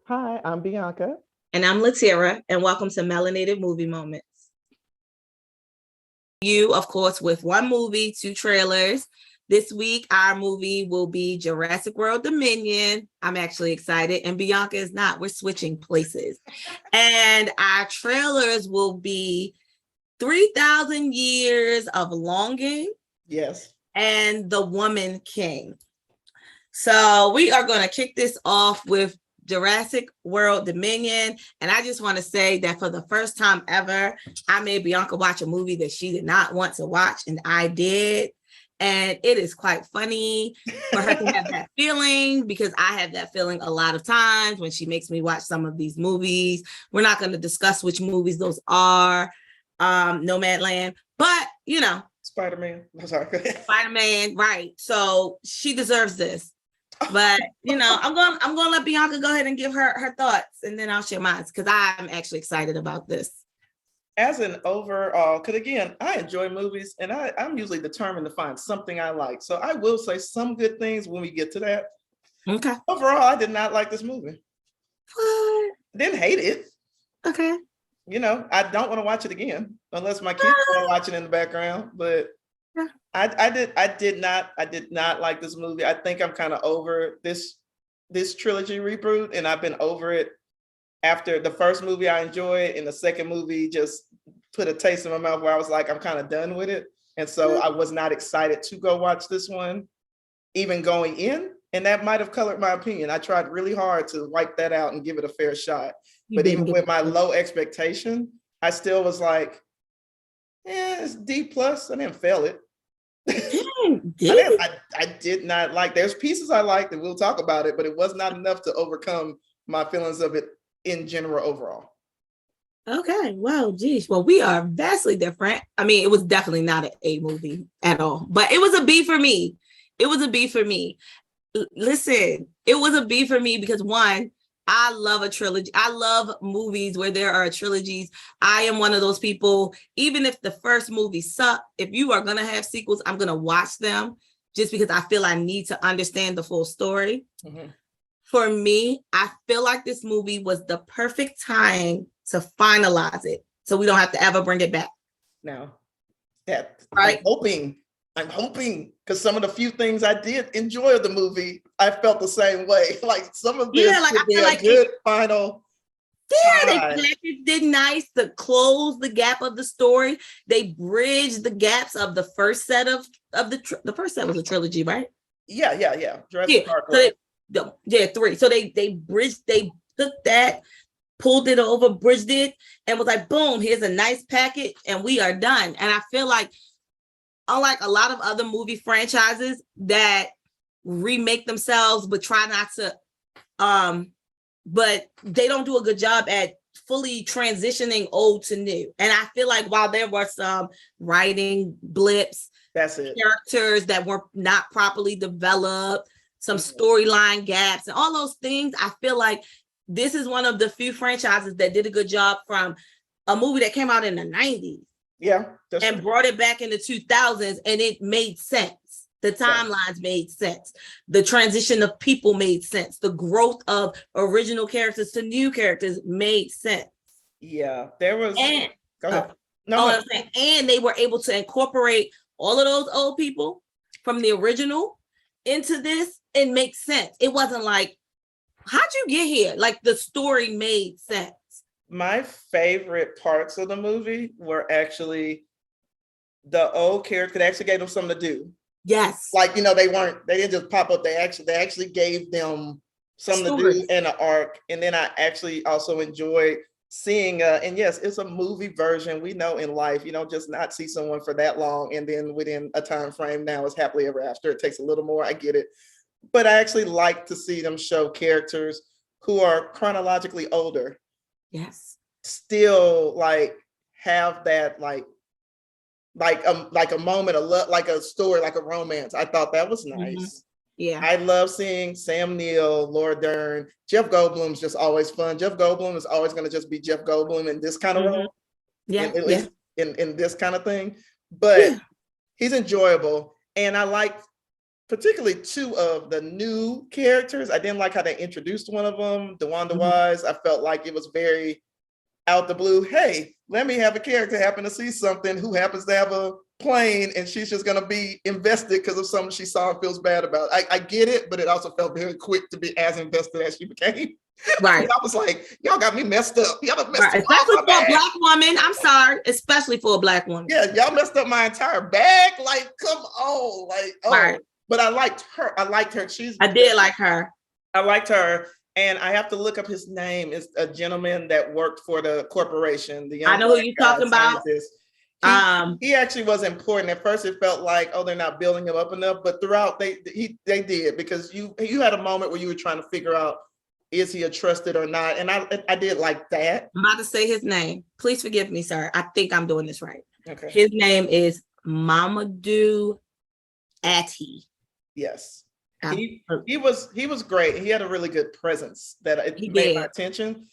Hi, I'm Bianca. And I'm Latira, and welcome to Melanated Movie Moments. You, of course, with one movie, two trailers. This week, our movie will be Jurassic World Dominion. I'm actually excited, and Bianca is not. We're switching places. And our trailers will be 3,000 Years of Longing. Yes. And The Woman King. So we are going to kick this off with Jurassic World Dominion. And I just want to say that for the first time ever, I made Bianca watch a movie that she did not want to watch, and I did. And it is quite funny for her to have that feeling, because I have that feeling a lot of times when she makes me watch some of these movies. We're not going to discuss which movies those are, Nomadland, but Spider-Man. I'm sorry. Spider-Man, right? So she deserves this. But I'm gonna let Bianca go ahead and give her thoughts, and then I'll share mine, because I'm actually excited about this. As an overall, because again, I enjoy movies, and I'm usually determined to find something I like. So I will say some good things when we get to that. Okay. Overall, I did not like this movie. What? Didn't hate it. Okay. I don't want to watch it again unless my kids are watching in the background. But I did not like this movie. I think I'm kind of over this trilogy reboot, and I've been over it after the first movie. I enjoyed, and the second movie just put a taste in my mouth where I was like, I'm kind of done with it. And so I was not excited to go watch this one, even going in. And that might have colored my opinion. I tried really hard to wipe that out and give it a fair shot. But even with my low expectation, I still was like, it's D+. I didn't fail it. I did not like. There's pieces I liked, and we'll talk about it, but it was not enough to overcome my feelings of it in general overall. Okay, well, geez. Well, we are vastly different. I mean, it was definitely not an A movie at all, but it was a B for me. It was a B for me. Listen, it was a B for me because, one, I love a trilogy. I love movies where there are trilogies. I am one of those people, even if the first movie sucked, if you are going to have sequels, I'm going to watch them just because I feel I need to understand the full story. Mm-hmm. For me, I feel like this movie was the perfect time to finalize it, so we don't have to ever bring it back. No, that right. I'm hoping, because some of the few things I did enjoy of the movie, I felt the same way. Like some of this would be a good final. Yeah, they did nice to close the gap of the story. They bridged the gaps of the first set of the first set was a trilogy, right? Yeah. Jurassic Park. So, 3. So they took that, pulled it over, bridged it, and was like, boom, here's a nice package, and we are done. And I feel like, unlike a lot of other movie franchises that remake themselves but try not to, but they don't do a good job at fully transitioning old to new. And I feel like while there were some writing blips, that's it, characters that were not properly developed, some storyline gaps, and all those things, I feel like this is one of the few franchises that did a good job from a movie that came out in the 90s. Yeah. And brought it back in the 2000s, and it made sense. The timelines made sense. The transition of people made sense. The growth of original characters to new characters made sense. Yeah, there was. And, go ahead. I'm saying, and they were able to incorporate all of those old people from the original into this and make sense. It wasn't like, how'd you get here? Like, the story made sense. My favorite parts of the movie were actually the old characters. They actually gave them something to do. Yes. Like, they didn't just pop up. They actually gave them something to do and an arc. And then I actually also enjoyed seeing, and yes, it's a movie version. We know in life, you don't just not see someone for that long, and then within a time frame now it's happily ever after. It takes a little more. I get it. But I actually like to see them show characters who are chronologically older. Yes. Still like have that like a moment, like a story, like a romance. I thought that was nice. Mm-hmm. Yeah. I love seeing Sam Neill, Laura Dern. Jeff Goldblum's just always fun. Jeff Goldblum is always going to just be Jeff Goldblum in this kind of role. Yeah. At least in this kind of thing. But he's enjoyable. And I like particularly two of the new characters. I didn't like how they introduced one of them, DeWanda Wise. I felt like it was very out the blue. Hey, let me have a character happen to see something who happens to have a plane, and she's just going to be invested because of something she saw and feels bad about. I get it, but it also felt very quick to be as invested as she became. Right. I was like, y'all got me messed up. Y'all messed right. up Especially my for bag. a Black woman. I'm sorry. Especially for a Black woman. Yeah, y'all messed up my entire bag. Like, come on. Like, oh. Right. But I liked her. I did like her. I liked her. And I have to look up his name. It's a gentleman that worked for the corporation. The young I know who you're talking about. He actually was important. At first, it felt like, oh, they're not building him up enough. But throughout, they did, because you had a moment where you were trying to figure out, is he a trusted or not? And I did like that. I'm about to say his name. Please forgive me, sir. I think I'm doing this right. Okay. His name is Mamadou Ati. Yes. He was great. He had a really good presence that it made my attention.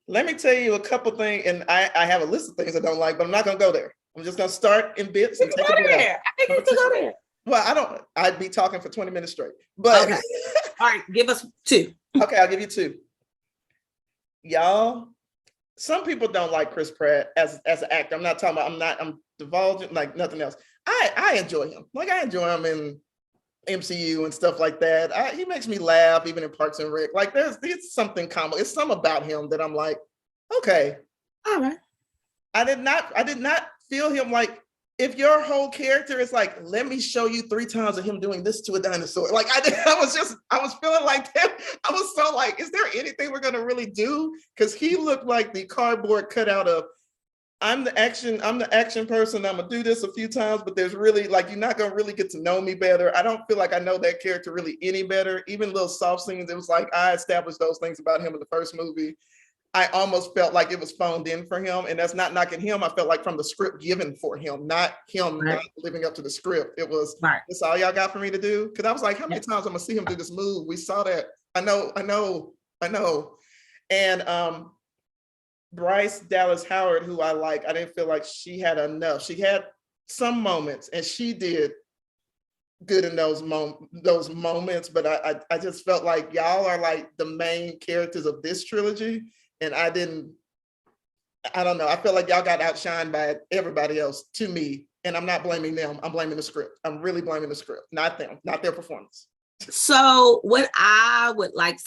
Let me tell you a couple things, and I have a list of things I don't like, but I'm not going to go there. I'm just going to start in bits and take a bit out. I think you should go there. Well, I'd be talking for 20 minutes straight. But okay. All right, give us two. Okay, I'll give you two. Y'all, some people don't like Chris Pratt as an actor. I'm not talking about, I'm divulging like nothing else. I enjoy him. Like, I enjoy him in MCU and stuff like that. He makes me laugh, even in Parks and Rec. Like, there's something comical. It's something about him that I'm like, okay. All right. I did not feel him like, if your whole character is like, let me show you 3 times of him doing this to a dinosaur. Like, I was feeling like that. I was so like, is there anything we're going to really do? Because he looked like the cardboard cutout of, I'm the action person. I'm going to do this a few times, but there's really, like, you're not going to really get to know me better. I don't feel like I know that character really any better. Even little soft scenes, it was like, I established those things about him in the first movie. I almost felt like it was phoned in for him, and that's not knocking him. I felt like from the script given for him, not him not living up to the script. It was, That's all y'all got for me to do? Because I was like, how many times I'm going to see him do this move? We saw that. I know. And Bryce Dallas Howard, who I like, I didn't feel like she had enough. She had some moments, and she did good in those moments, but I just felt like y'all are like the main characters of this trilogy. And I don't know. I feel like y'all got outshined by everybody else, to me. And I'm not blaming them. I'm blaming the script. I'm really blaming the script, not them, not their performance. So what I would like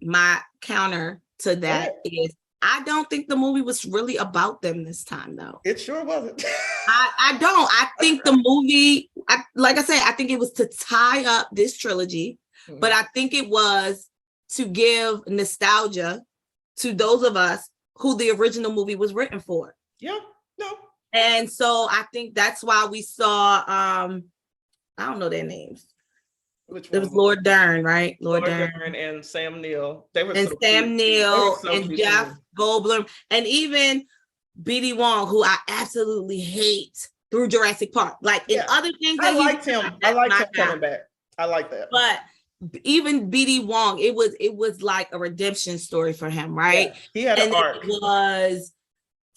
my counter to that is, I don't think the movie was really about them this time, though. It sure wasn't. I don't. I think the movie, like I said, I think it was to tie up this trilogy, but I think it was to give nostalgia to those of us who the original movie was written for. Yeah, no. And so I think that's why we saw, I don't know their names. Which one? It was Lord Dern, right? Lord Dern and Sam Neill. Sam Neill and Jeff Goldblum, and even B.D. Wong, who I absolutely hate through Jurassic Park. Like in other things, I liked him. I liked him coming back. I like that. But even B.D. Wong, it was like a redemption story for him, right? Yeah, he had an arc. It was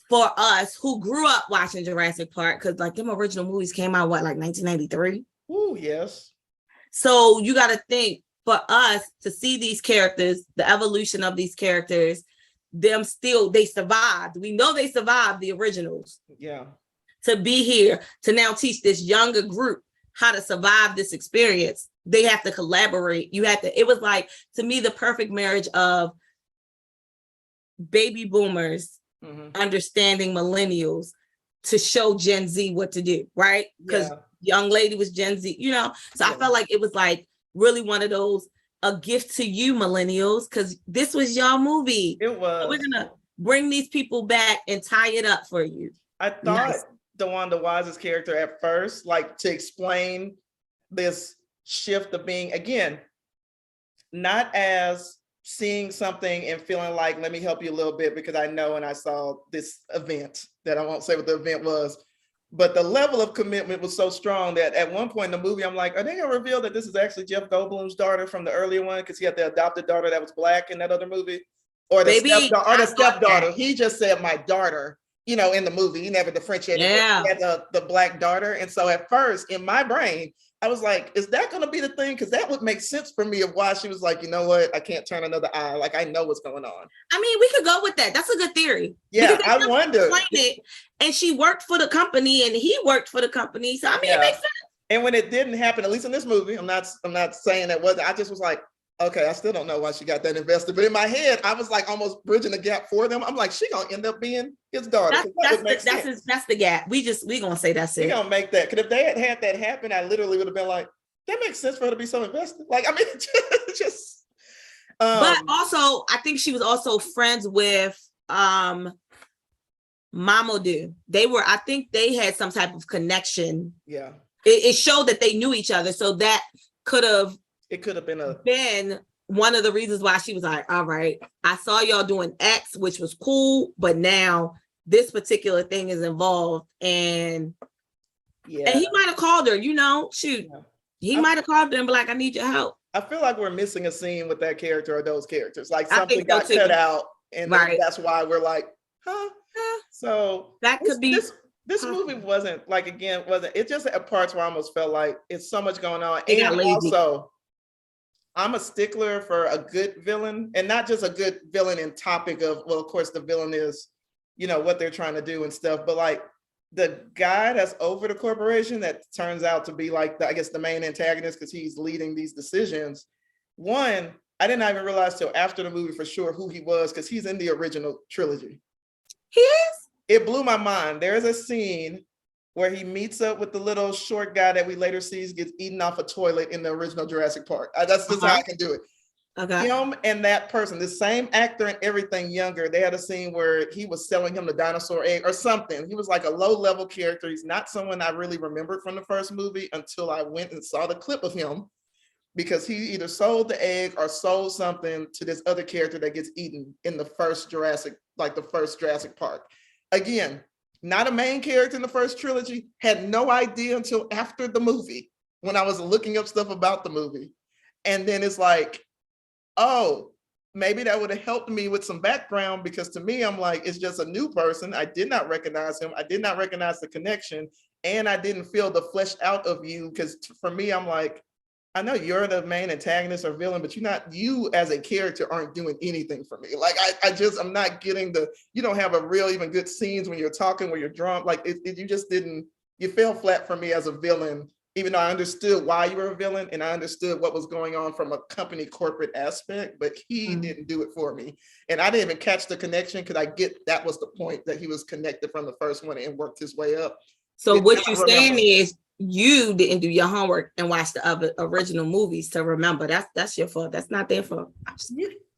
for us who grew up watching Jurassic Park, because like them original movies came out, like 1993? Oh, yes. So you got to think, for us to see these characters, the evolution of these characters, they survived. We know they survived the originals. Yeah. To be here, to now teach this younger group how to survive this experience, they have to collaborate. It was like, to me, the perfect marriage of baby boomers understanding millennials to show Gen Z what to do, right? Because young lady was Gen Z, So I felt like it was like really one of those, a gift to you millennials, because this was your movie. It was. So we're gonna bring these people back and tie it up for you. I thought DeWanda Wise's character at first, like, to explain this shift of being, again, not as seeing something and feeling like, let me help you a little bit because I know and I saw this event that I won't say what the event was. But the level of commitment was so strong that at one point in the movie, I'm like, are they going to reveal that this is actually Jeff Goldblum's daughter from the earlier one? Because he had the adopted daughter that was Black in that other movie. Or the stepdaughter. He just said my daughter, in the movie. He never differentiated. Yeah. He had the Black daughter. And so at first, in my brain, I was like, is that going to be the thing? Because that would make sense for me of why she was like, you know what? I can't turn another eye. Like, I know what's going on. I mean, we could go with that. That's a good theory. Yeah, I wonder. It, and she worked for the company and he worked for the company. So, I mean, it makes sense. And when it didn't happen, at least in this movie, I'm not saying that wasn't. I just was like, okay, I still don't know why she got that invested. But in my head, I was like almost bridging the gap for them. I'm like, she going to end up being his daughter. That's the gap. We going to say that's it. We going to make that. Because if they had that happen, I literally would have been like, that makes sense for her to be so invested. Like, I mean, just. But also, I think she was also friends with Mamadou. I think they had some type of connection. Yeah. It showed that they knew each other. So that could have been one of the reasons why she was like, all right, I saw y'all doing X, which was cool, but now this particular thing is involved. And he might have called her, shoot. Yeah. He might have called her and be like, I need your help. I feel like we're missing a scene with that character or those characters. Like something got cut out, and that's why we're like, huh? So that could be. This movie wasn't it just at parts where I almost felt like it's so much going on. It and also, I'm a stickler for a good villain, and not just a good villain in topic of, well, of course the villain is, what they're trying to do and stuff, but like the guy that's over the corporation that turns out to be like the main antagonist because he's leading these decisions. One, I did not even realize till after the movie for sure who he was because he's in the original trilogy. He is? It blew my mind. There is a scene where he meets up with the little short guy that we later see gets eaten off a toilet in the original Jurassic Park. That's just how I can do it. Okay. Him and that person, the same actor and everything younger, they had a scene where he was selling him the dinosaur egg or something. He was like a low-level character. He's not someone I really remembered from the first movie until I went and saw the clip of him, because he either sold the egg or sold something to this other character that gets eaten in the first Jurassic Park. Again, not a main character in the first trilogy, had no idea until after the movie when I was looking up stuff about the movie. And then it's like, oh, maybe that would have helped me with some background, because to me, I'm like, it's just a new person. I did not recognize him. I did not recognize the connection. And I didn't feel the fleshed out of you, because for me, I'm like, I know you're the main antagonist or villain, but you as a character aren't doing anything for me. Like, I'm not getting you don't have a real even good scenes when you're talking, where you're drawn. Like you fell flat for me as a villain, even though I understood why you were a villain and I understood what was going on from a company corporate aspect, but he didn't do it for me. And I didn't even catch the connection, because I get that was the point, that he was connected from the first one and worked his way up. So what you're saying is you didn't do your homework and watch the other original movies to remember. That's your fault. That's not their fault.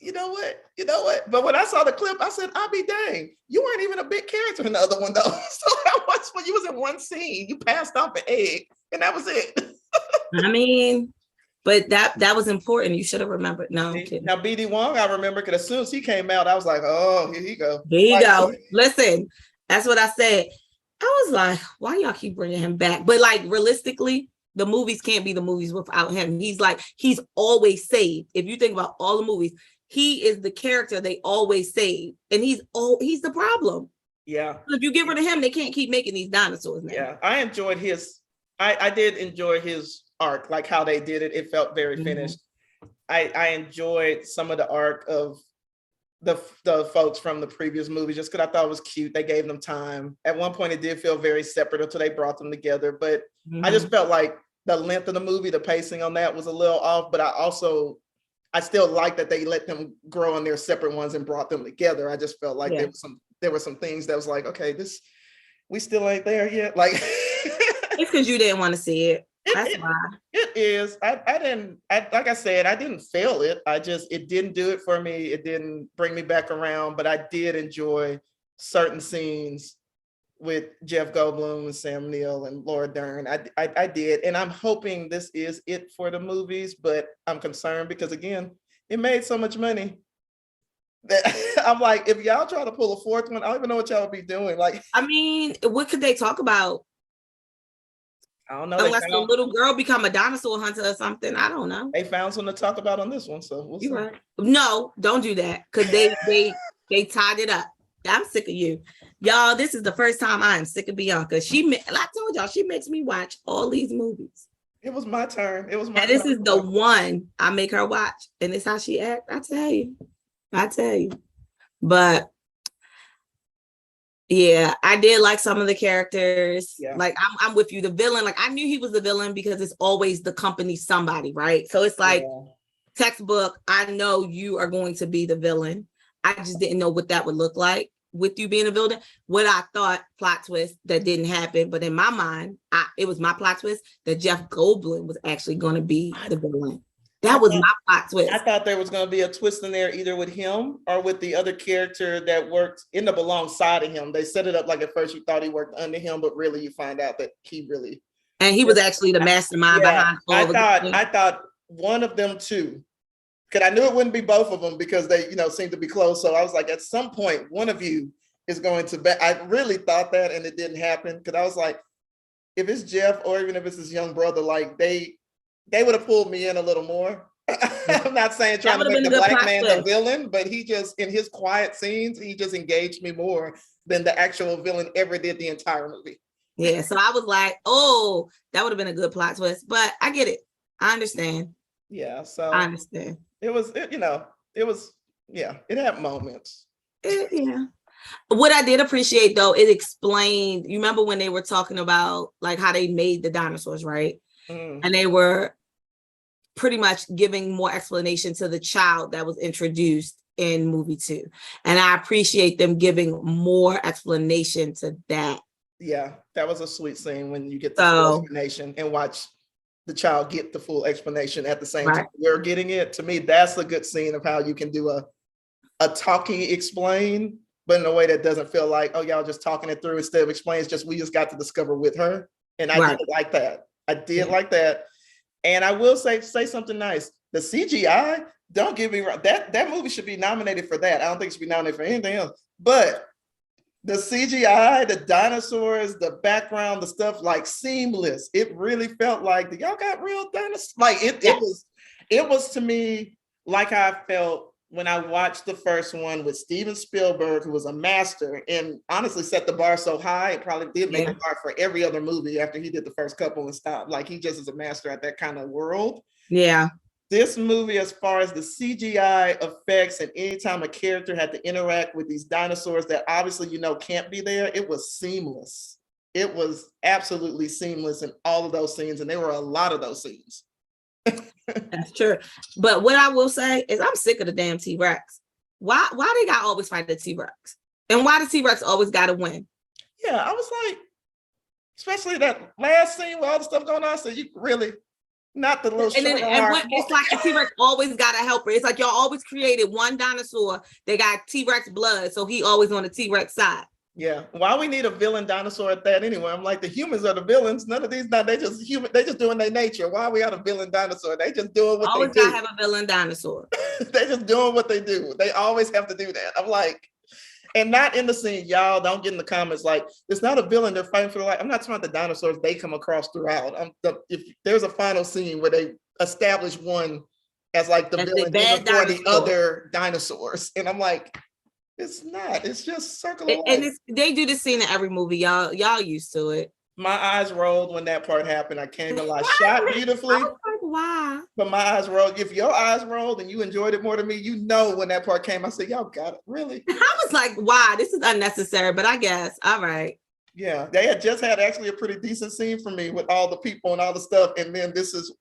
You know what? But when I saw the clip, I said, I'll be dang. You weren't even a big character in the other one, though. So that was when you was in one scene. You passed off an egg, and that was it. I mean, but that was important. You should have remembered. No, I'm kidding. Now, BD Wong, I remember, because as soon as he came out, I was like, oh, here he go. Here you go. Listen, that's what I said. I was like, why y'all keep bringing him back? But like, realistically, the movies can't be the movies without him. He's always saved. If you think about all the movies, he is the character they always save. And he's the problem. Yeah. If you get rid of him, they can't keep making these dinosaurs now. Yeah, I enjoyed I did enjoy his arc, like how they did it. It felt very finished. I enjoyed some of the arc of the folks from the previous movie, just because I thought it was cute. They gave them time. At one point, it did feel very separate until they brought them together. But I just felt like the length of the movie, the pacing on that was a little off. But I still like that they let them grow on their separate ones and brought them together. I just felt like there were some things that was like, okay, we still ain't there yet. Like, it's because you didn't want to see it. That's why. It is. Like I said, I didn't fail it. It didn't do it for me. It didn't bring me back around, but I did enjoy certain scenes with Jeff Goldblum and Sam Neill and Laura Dern. I did. And I'm hoping this is it for the movies, but I'm concerned because, again, it made so much money that I'm like, if y'all try to pull a fourth one, I don't even know what y'all would be doing. Like, I mean, what could they talk about? I don't know. Unless the little girl become a dinosaur hunter or something. I don't know. They found something to talk about on this one, so we'll see. Right. No, don't do that, because they tied it up. I'm sick of you. Y'all, this is the first time I am sick of Bianca. I told y'all, she makes me watch all these movies. It was my turn. It was my And this turn. is the one I make her watch, and it's how she act. I tell you. But yeah, I did like some of the characters. Yeah. Like I'm with you. The villain, like I knew he was the villain because it's always the company somebody, right? So it's like textbook. I know you are going to be the villain. I just didn't know what that would look like with you being a villain. What I thought plot twist that didn't happen, but in my mind, it was my plot twist that Jeff Goldblum was actually going to be the villain. That was my plot twist. I thought there was going to be a twist in there either with him or with the other character that worked end up alongside of him. They set it up like at first you thought he worked under him, but really you find out that he really and he was actually the mastermind behind all I thought one of them too, because I knew it wouldn't be both of them because they seemed to be close. So I was like, at some point, one of you is going to bet. I really thought that, and it didn't happen because I was like, if it's Jeff or even if it's his young brother, like they would have pulled me in a little more. I'm not saying trying to make the black man the villain, but he just, in his quiet scenes, he just engaged me more than the actual villain ever did the entire movie. Yeah, so I was like, oh, that would have been a good plot twist, but I get it. I understand. Yeah, so I understand. It was, it had moments. Yeah. What I did appreciate though, it explained, you remember when they were talking about like how they made the dinosaurs, right? And they were pretty much giving more explanation to the child that was introduced in movie 2. And I appreciate them giving more explanation to that. Yeah, that was a sweet scene when you get the full explanation and watch the child get the full explanation at the same time we're getting it. To me, that's a good scene of how you can do a talking explain, but in a way that doesn't feel like, oh, y'all just talking it through instead of explain. It's just we just got to discover with her. And I did like that. I did like that. And I will say something nice. The CGI, don't get me wrong, that movie should be nominated for that. I don't think it should be nominated for anything else. But the CGI, the dinosaurs, the background, the stuff, like seamless. It really felt like y'all got real dinosaurs. Like it was to me like I felt when I watched the first one with Steven Spielberg, who was a master and honestly set the bar so high, it probably did make the bar for every other movie after he did the first couple and stopped. Like he just is a master at that kind of world. Yeah. This movie, as far as the CGI effects and anytime a character had to interact with these dinosaurs that obviously, can't be there, it was seamless. It was absolutely seamless in all of those scenes. And there were a lot of those scenes. That's true. But what I will say is I'm sick of the damn T-Rex. Why they got always fight the T-Rex? And why the T-Rex always got to win? Yeah, I was like, especially that last scene with all the stuff going on. So you really... Not the little it's like the T-Rex always got a helper. It's like y'all always created one dinosaur that got T-Rex blood, so he always on the T-Rex side. Yeah. Why we need a villain dinosaur at that anyway? I'm like, the humans are the villains. None of these, they just human. They just doing their nature. Why we got a villain dinosaur? They just doing what always they do. Always gotta have a villain dinosaur. They just doing what they do. They always have to do that. I'm like, and not in the scene, y'all don't get in the comments like, it's not a villain, they're fighting for the life. I'm not talking about the dinosaurs they come across throughout. If there's a final scene where they establish one as like the villain before the other dinosaurs. And I'm like, it's not, it's just Circle of Life. And they do this scene in every movie, y'all used to it. My eyes rolled when that part happened. I can't even lie. Shot beautifully. I was like, why? But my eyes rolled. If your eyes rolled and you enjoyed it more than me, when that part came, I said, y'all got it. Really? I was like, why? This is unnecessary, but I guess. All right. Yeah. They had just had actually a pretty decent scene for me with all the people and all the stuff. And then this is.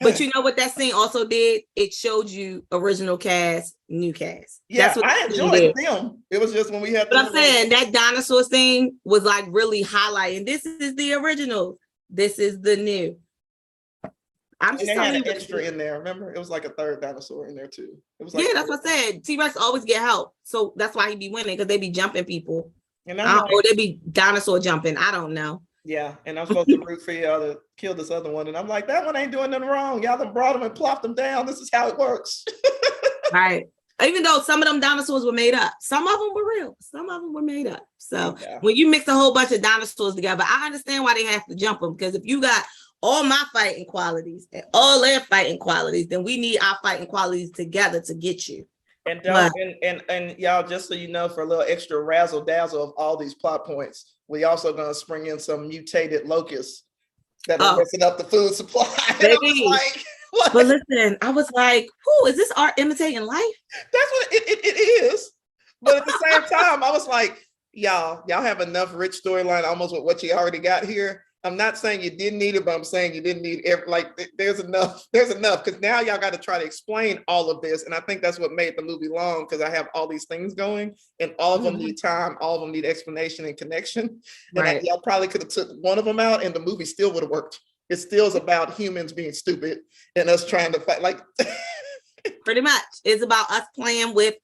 But you know what that scene also did? It showed you original cast, new cast. Yeah, that's what I enjoyed them. It was just when we had. But I'm saying that dinosaur scene was like really highlighting. This is the original. This is the new. I'm just telling you, an extra in there. Remember, it was like a third dinosaur in there too. It was like that's what I said. T-Rex always get help, so that's why he be winning because they be jumping people, or they be dinosaur jumping. I don't know. Yeah, and I'm supposed to root for y'all to kill this other one, and I'm like, that one ain't doing nothing wrong. Y'all done brought them and plopped them down. This is how it works. Right. Even though some of them dinosaurs were made up, some of them were real, some of them were made up. So when you mix a whole bunch of dinosaurs together, I understand why they have to jump them, because if you got all my fighting qualities and all their fighting qualities, then we need our fighting qualities together to get you. And and y'all, just so you know, for a little extra razzle dazzle of all these plot points, we also gonna spring in some mutated locusts that are Oh, messing up the food supply. And I was baby. like, what? But listen, I was like, "Who is this art imitating life?" That's what it is. But at the same time, I was like, y'all have enough rich storyline almost with what you already got here. I'm not saying you didn't need it, but I'm saying you didn't need every, like there's enough because now y'all got to try to explain all of this. And I think that's what made the movie long, because I have all these things going and all of them need time, all of them need explanation and connection. And y'all probably could have took one of them out and the movie still would have worked. It still is about humans being stupid and us trying to fight. Like pretty much, it's about us playing with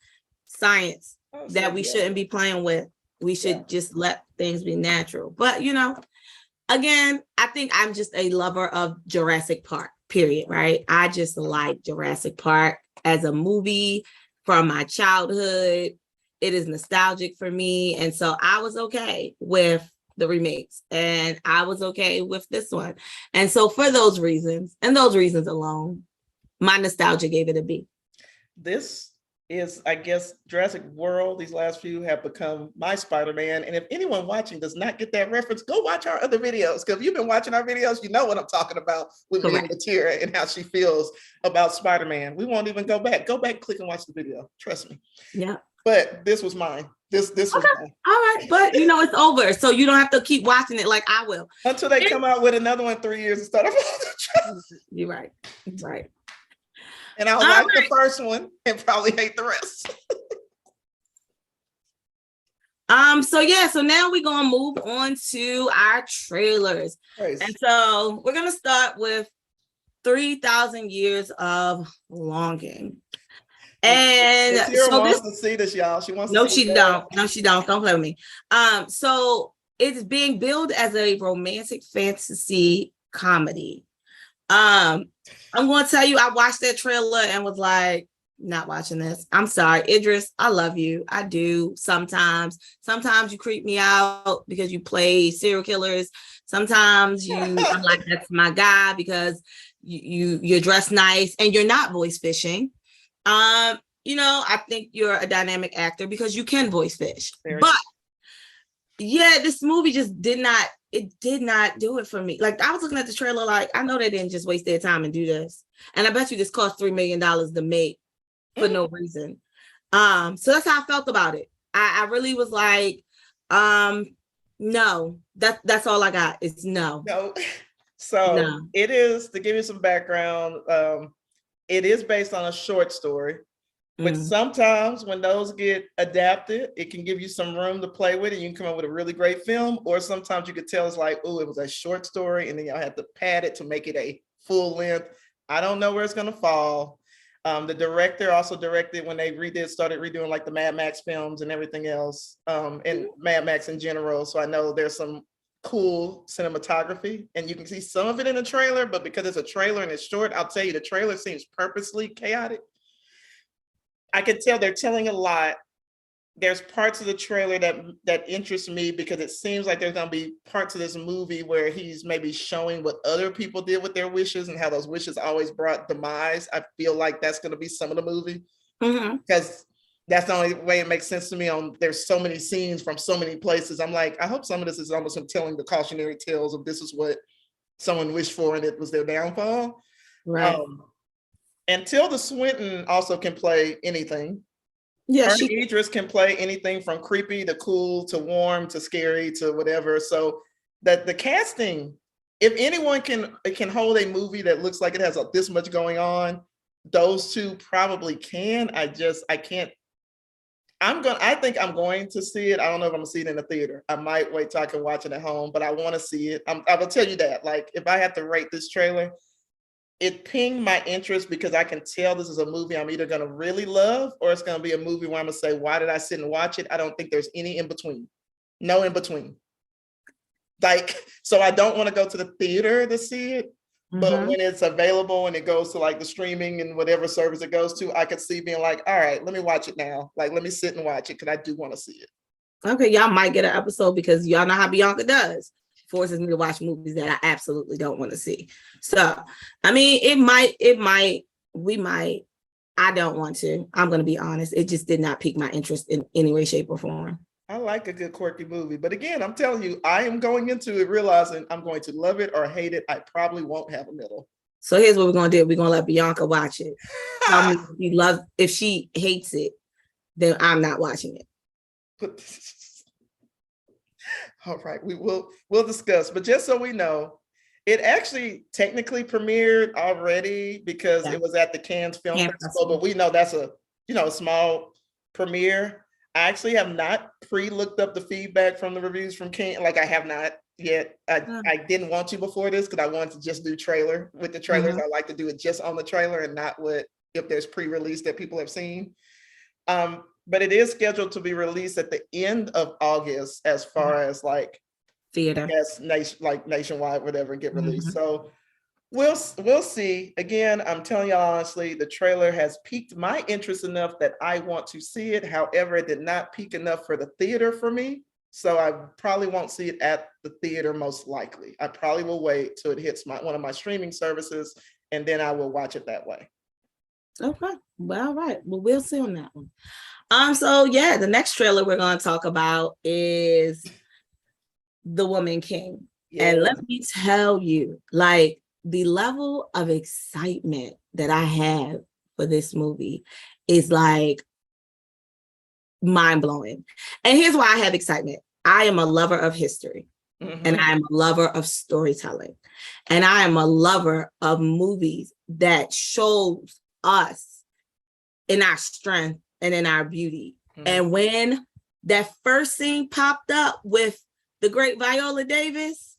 science that like, we shouldn't be playing with. We should just let things be natural. But again, I think I'm just a lover of Jurassic Park, period, right? I just like Jurassic Park as a movie from my childhood. It is nostalgic for me. And so I was okay with the remakes and I was okay with this one. And so for those reasons and those reasons alone, my nostalgia gave it a B. This is, I guess, Jurassic World, these last few have become my Spider-Man. And if anyone watching does not get that reference, go watch our other videos. Because if you've been watching our videos, you know what I'm talking about with me and Matira and how she feels about Spider-Man. We won't even go back. Go back, click and watch the video. Trust me. Yeah. But this was mine. This was mine. All right. But it's over. So you don't have to keep watching it like I will. Until they come out with another one 3 years and start off. You're right. Right. And I'll like the first one and probably hate the rest. So now we're gonna move on to our trailers. Nice. And so we're gonna start with 3,000 Years of Longing. And Matira wants to see this, y'all. She wants to see don't. No, she don't. Don't play with me. So it's being billed as a romantic fantasy comedy. I'm going to tell you, I watched that trailer and was like, not watching this. I'm sorry, Idris. I love you. I do. Sometimes you creep me out because you play serial killers. Sometimes I'm like, that's my guy because you're dressed nice and you're not voice fishing. I think you're a dynamic actor because you can voice fish. But yeah, this movie just did not do it for me. Like, I was looking at the trailer, like, I know they didn't just waste their time and do this. And I bet you this cost $3 million to make for no reason. So that's how I felt about it. I really was like, no, that's all I got. It's no. So it is, to give you some background, it is based on a short story. But sometimes when those get adapted, it can give you some room to play with and you can come up with a really great film. Or sometimes you could tell it's like, oh, it was a short story and then y'all have to pad it to make it a full length. I don't know where it's going to fall. The director also directed when they started redoing like the Mad Max films and everything else, and Mad Max in general. So I know there's some cool cinematography and you can see some of it in the trailer, but because it's a trailer and it's short, I'll tell you the trailer seems purposely chaotic. I can tell they're telling a lot. There's parts of the trailer that interest me because it seems like there's going to be parts of this movie where he's maybe showing what other people did with their wishes and how those wishes always brought demise. I feel like that's going to be some of the movie because that's the only way it makes sense to me. There's so many scenes from so many places. I'm like, I hope some of this is almost him telling the cautionary tales of this is what someone wished for and it was their downfall. Right. And Tilda Swinton also can play anything. Yeah, Idris can play anything from creepy to cool to warm to scary to whatever. So that the casting, if anyone can hold a movie that looks like it has this much going on, those two probably can. I can't. I think I'm going to see it. I don't know if I'm gonna see it in the theater. I might wait till I can watch it at home, but I want to see it. I will tell you that. Like, if I had to rate this trailer, it pinged my interest because I can tell this is a movie I'm either going to really love or it's going to be a movie where I'm going to say, why did I sit and watch it? I don't think there's any in between. No in between. Like, so I don't want to go to the theater to see it, but when it's available and it goes to like the streaming and whatever service it goes to, I could see being like, all right, let me watch it now. Like, let me sit and watch it because I do want to see it. Okay, y'all might get an episode because y'all know how Bianca does. Forces me to watch movies that I absolutely don't want to see. So, I mean, we might. I don't want to. I'm going to be honest. It just did not pique my interest in any way, shape, or form. I like a good quirky movie, but again, I'm telling you, I am going into it realizing I'm going to love it or hate it. I probably won't have a middle. So here's what we're gonna do. We're gonna let Bianca watch it. Tell me if she hates it, then I'm not watching it. All right, we'll discuss. But just so we know, it actually technically premiered already because it was at the Cannes Film Festival, but we know that's a small premiere. I actually have not pre-looked up the feedback from the reviews from Cannes. Like I have not yet. I didn't want to before this because I wanted to just do trailer with the trailers. I like to do it just on the trailer and not if there's pre-release that people have seen. But it is scheduled to be released at the end of August as far as like theater, nationwide, whatever, get released. So we'll see. Again, I'm telling y'all honestly, the trailer has piqued my interest enough that I want to see it. However, it did not pique enough for the theater for me. So I probably won't see it at the theater most likely. I probably will wait till it hits one of my streaming services and then I will watch it that way. Okay. Well, all right. Well, we'll see on that one. So yeah, the next trailer we're going to talk about is The Woman King. Yeah. And let me tell you, like, the level of excitement that I have for this movie is like mind-blowing. And here's why I have excitement. I am a lover of history. And I am a lover of storytelling. And I am a lover of movies that shows us in our strength and in our beauty. And when that first scene popped up with the great Viola Davis,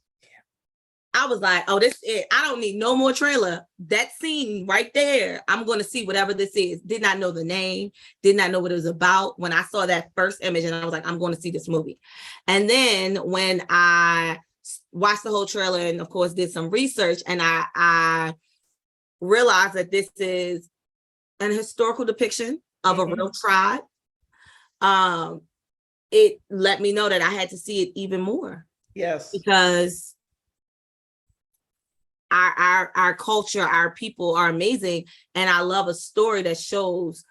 I was like, oh, this is it. I don't need no more trailer. That scene right there, I'm going to see whatever this is. Did not know the name, did not know what it was about. When I saw that first image and I was like, I'm going to see this movie. And then when I watched the whole trailer and of course did some research and I realized that this is an historical depiction of a real tribe, it let me know that I had to see it even more. Yes. Because our culture, our people are amazing. And I love a story that shows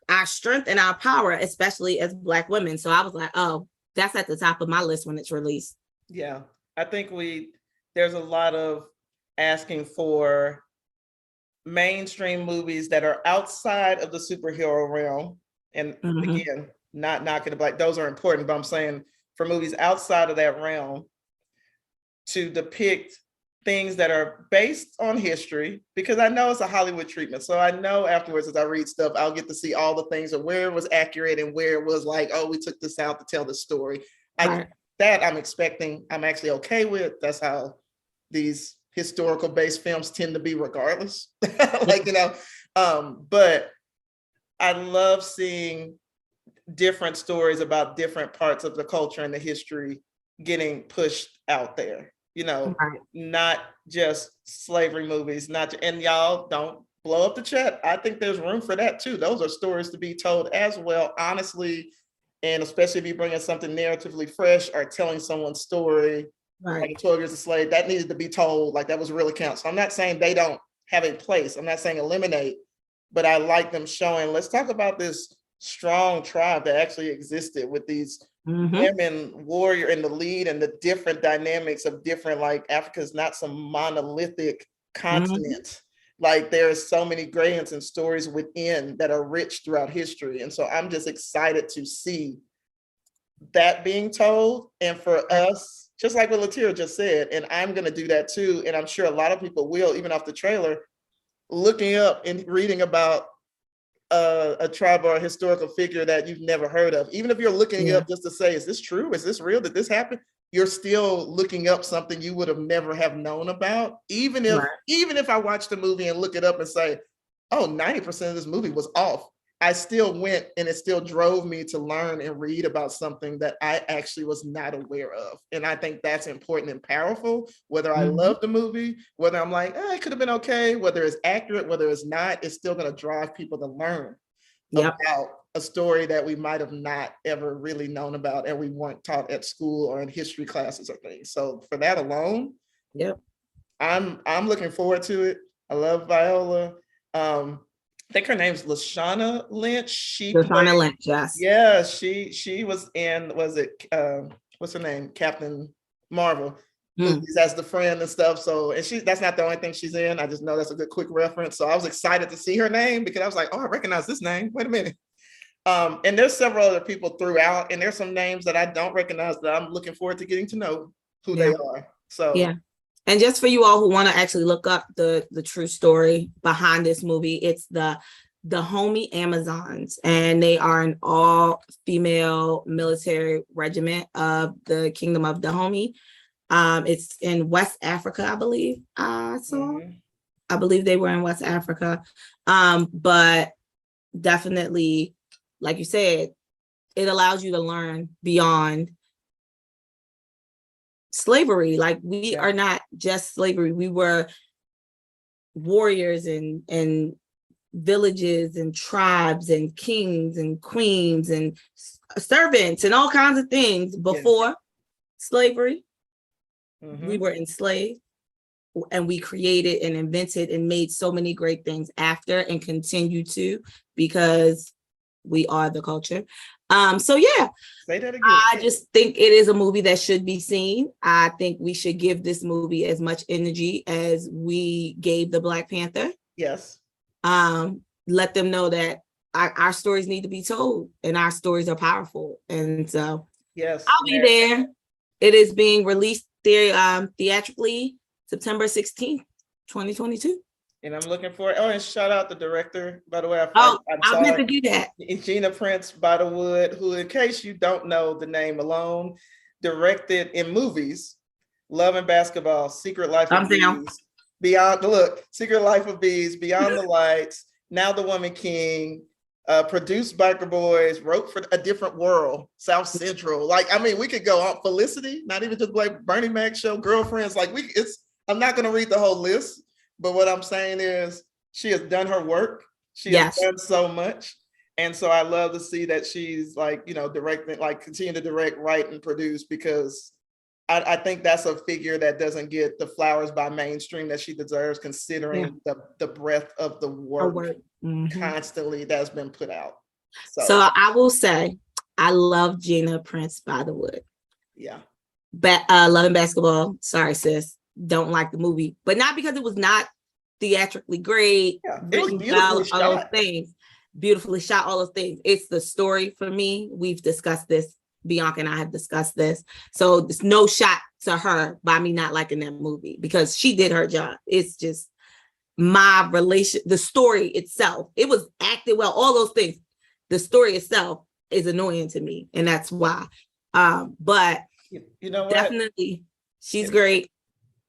our strength and our power, especially as Black women. So I was like, oh, that's at the top of my list when it's released. Yeah. I think there's a lot of asking for mainstream movies that are outside of the superhero realm. And again, not knocking the Black, those are important, but I'm saying for movies outside of that realm to depict things that are based on history, because I know it's a Hollywood treatment. So I know afterwards, as I read stuff, I'll get to see all the things of where it was accurate and where it was like, oh, we took this out to tell the story. That I'm expecting, I'm actually okay with. That's how these historical based films tend to be regardless. But I love seeing different stories about different parts of the culture and the history getting pushed out there. Not just slavery movies, and y'all don't blow up the chat. I think there's room for that too. Those are stories to be told as well, honestly, and especially if you bring in something narratively fresh or telling someone's story, like 12 Years a Slave, that needed to be told, like that was really count. So I'm not saying they don't have a place. I'm not saying eliminate, but I like them showing, let's talk about this strong tribe that actually existed with these women warrior in the lead and the different dynamics of different, like Africa's not some monolithic continent. Like there's so many gradients and stories within that are rich throughout history. And so I'm just excited to see that being told. And for us, just like what Latira just said, and I'm going to do that too. And I'm sure a lot of people will, even off the trailer, looking up and reading about a tribe or a historical figure that you've never heard of. Even if you're looking up just to say, is this true? Is this real? Did this happen? You're still looking up something you would have never have known about. Even if I watch the movie and look it up and say, oh, 90% of this movie was off, I still went and it still drove me to learn and read about something that I actually was not aware of. And I think that's important and powerful, whether I love the movie, whether I'm like, it could have been okay, whether it's accurate, whether it's not, it's still going to drive people to learn about a story that we might have not ever really known about and we weren't taught at school or in history classes or things. So for that alone, I'm looking forward to it. I love Viola. think her name's Lashana Lynch. She Lashana played, Lynch, yes. yeah, she was in, was it what's her name? Captain Marvel Mm. movies as the friend and stuff. So, and that's not the only thing she's in. I just know that's a good quick reference. So I was excited to see her name because I was like, oh, I recognize this name. Wait a minute. And there's several other people throughout, and there's some names that I don't recognize that I'm looking forward to getting to know who they are. So yeah. And just for you all who want to actually look up the true story behind this movie, it's the Dahomey Amazons, and they are an all-female military regiment of the Kingdom of Dahomey. It's in West Africa, I believe. I believe they were in West Africa. But definitely, like you said, it allows you to learn beyond slavery. Like we are not just slavery. We were warriors and villages and tribes and kings and queens and servants and all kinds of things before slavery. We were enslaved, and we created and invented and made so many great things after, and continue to, because we are the culture. So yeah, say that again. I just think it is a movie that should be seen. I think we should give this movie as much energy as we gave the Black Panther. Yes. Let them know that our stories need to be told, and our stories are powerful. And so yes, I'll be there. It is being released there theatrically September 16th, 2022. And I'm looking for it. Oh, and shout out the director, by the way. I meant to do that. Gina Prince Bythewood, who, in case you don't know the name alone, directed in movies Love and Basketball, Secret Life of Bees, Secret Life of Bees, Beyond the Lights, Now the Woman King, produced Biker Boys, wrote for A Different World, South Central. Like, I mean, we could go on. Felicity, not even just like Bernie Mac show, Girlfriends. Like, I'm not going to read the whole list, but what I'm saying is she has done her work. She has done so much. And so I love to see that she's like, directing, like continue to direct, write, and produce, because I think that's a figure that doesn't get the flowers by mainstream that she deserves, considering the breadth of the work constantly that's been put out. So I will say, I love Gina Prince Bythewood. Yeah. Love and Basketball. Sorry, sis. Don't like the movie, but not because it was not theatrically great. It was beautifully shot. All those things. Beautifully shot, all those things. It's the story for me. We've discussed this. Bianca and I have discussed this. So there's no shot to her by me not liking that movie, because she did her job. It's just my the story itself. It was acted well, all those things. The story itself is annoying to me, and that's why. But you know what? Definitely, she's great.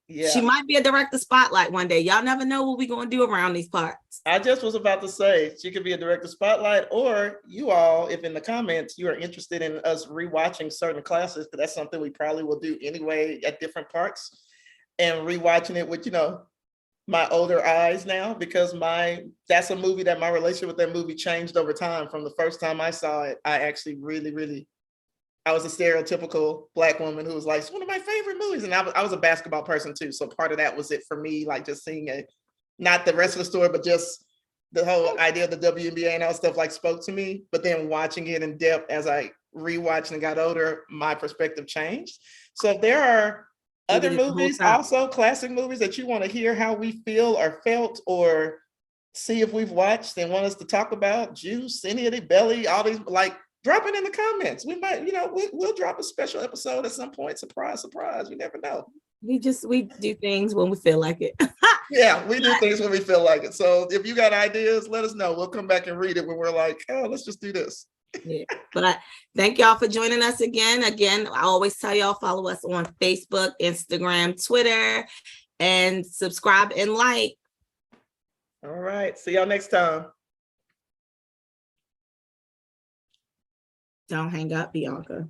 Yeah. She might be a director spotlight one day. Y'all never know what we're going to do around these parts. I just was about to say, she could be a director spotlight, or you all, if in the comments you are interested in us rewatching certain classes, because that's something we probably will do anyway at different parts, and rewatching it with, my older eyes now, because that's a movie that my relationship with that movie changed over time. From the first time I saw it, I actually really, I was a stereotypical Black woman who was like, it's one of my favorite movies. And I was a basketball person too. So part of that was it for me, like just seeing it, not the rest of the story, but just the whole idea of the WNBA and all stuff like spoke to me. But then watching it in depth as I rewatched and got older, my perspective changed. So if there are other movies, also classic movies, that you want to hear how we feel or felt, or see if we've watched and want us to talk about, Juice, any of the Belly, all these, like, drop it in the comments. We might, we'll drop a special episode at some point. Surprise. You never know. We do things when we feel like it. Yeah, we do things when we feel like it. So if you got ideas, let us know. We'll come back and read it when we're like, oh, let's just do this. Yeah. But thank y'all for joining us again. I always tell y'all, follow us on Facebook, Instagram, Twitter, and subscribe and like. All right. See y'all next time. Don't hang up, Bianca.